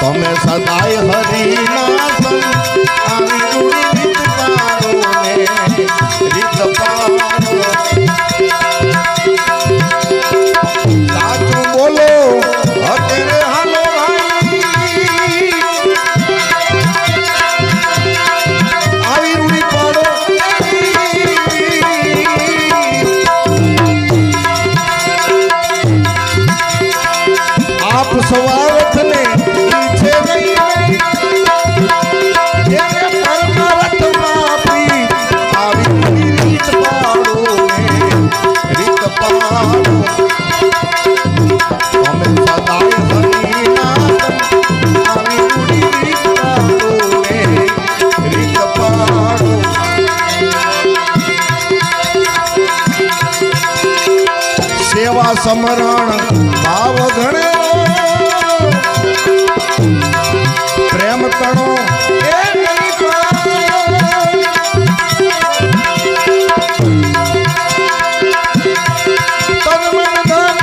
તમે સદાય હરિના સંગ આવી રૂડી રીત પાડો ને રીત પાડો સાચું બોલો અત્યારે હાલો ભાઈ આવી રૂડી પાડો આપ સવારથ ને છે નહીં એને પરમાર્થ માપી આવી રીત પાડો ને રીત પાડો અમે સદાય હરિના આવી રૂડી રીત પાડો ને રીત પાડો સેવા સમરણ ભાવ ઘણે પ્રેમ તણો એ નહીં તન મન ધન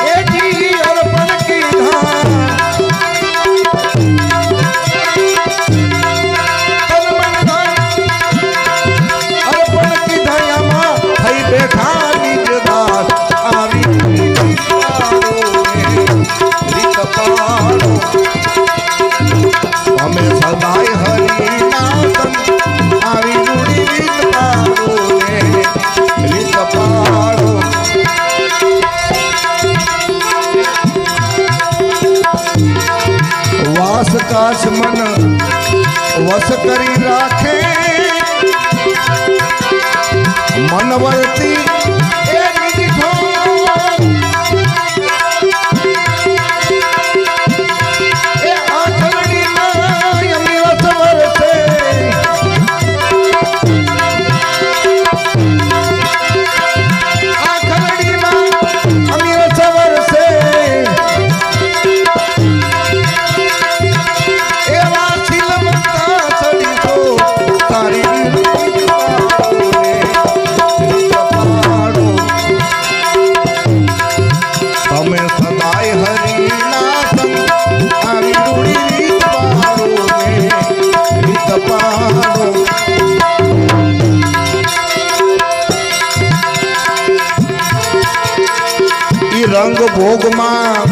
એ જી અર્પણ કીધા તન મન ધન અર્પણ કીધા આમાં થઈ બેઠા નિજ દાસ આવી રીત પાડો રીત પાડો અમે સદાય હરિના સંગ આવી રૂડી રીત પાડો ને રીત પાડો વાસ કાશ મન વસ કરી રાખે મન વર્તી એ નિજ ઠોર એ આંખડી માં યમી વસ વરસે આંખડી માં અમી વસ વરસે એવા શીલવંતા ચડી તો તારી તમે સદાય હરિના સંગ આવી રૂડી રીત પાડો ને રીત પાડો ઈ રંગ ભોગમાં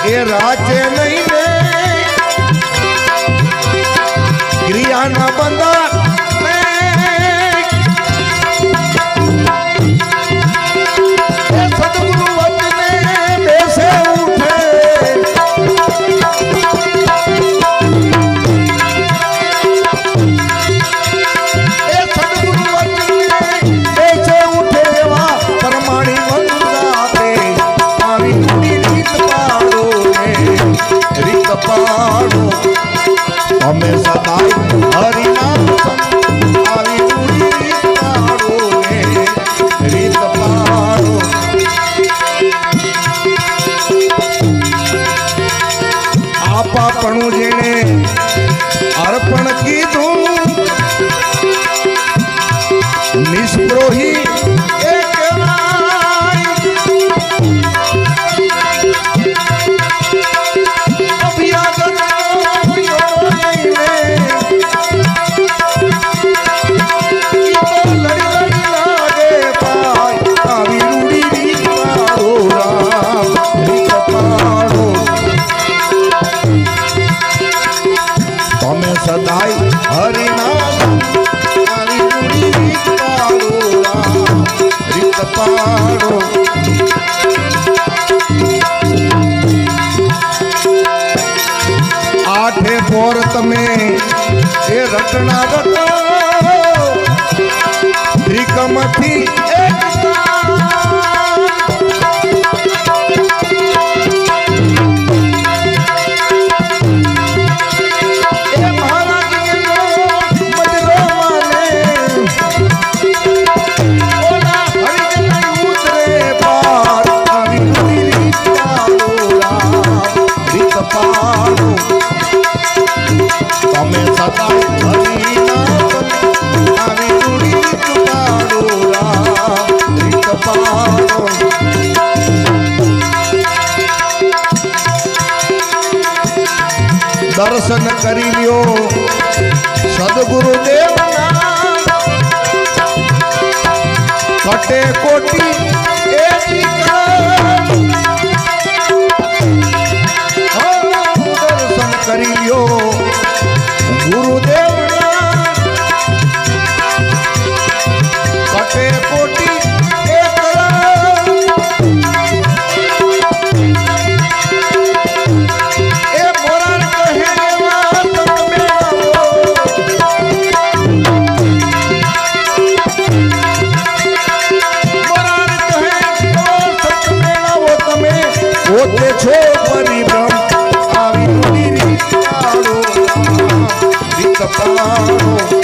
એ રાજે નહીં ને ક્રિયાના બંધા અમે સદાય હરિના સંગ આવી રૂડી રીત પાડો ને રીત પાડો આપાપણું જેણે અર્પણ કીધું નિષ્પ્રોહી એ કહેવાય તમે સદાય હરિના આવી રૂડી રીત પાડો રીત પાડો આઠે પોર તમે એ રટના રટો ત્રિકમથી એક તમે સદાય હરિના સંગ આવી રૂડી રીત પાડો દર્શન કરી લ્યો સદગુરુદેવના કટે કોટી દર્શન કરી લ્યો ગુરુદેવના કટે કોટી પોતે છો પરિભ્રમ આવી રીત પાડો રીત પાડો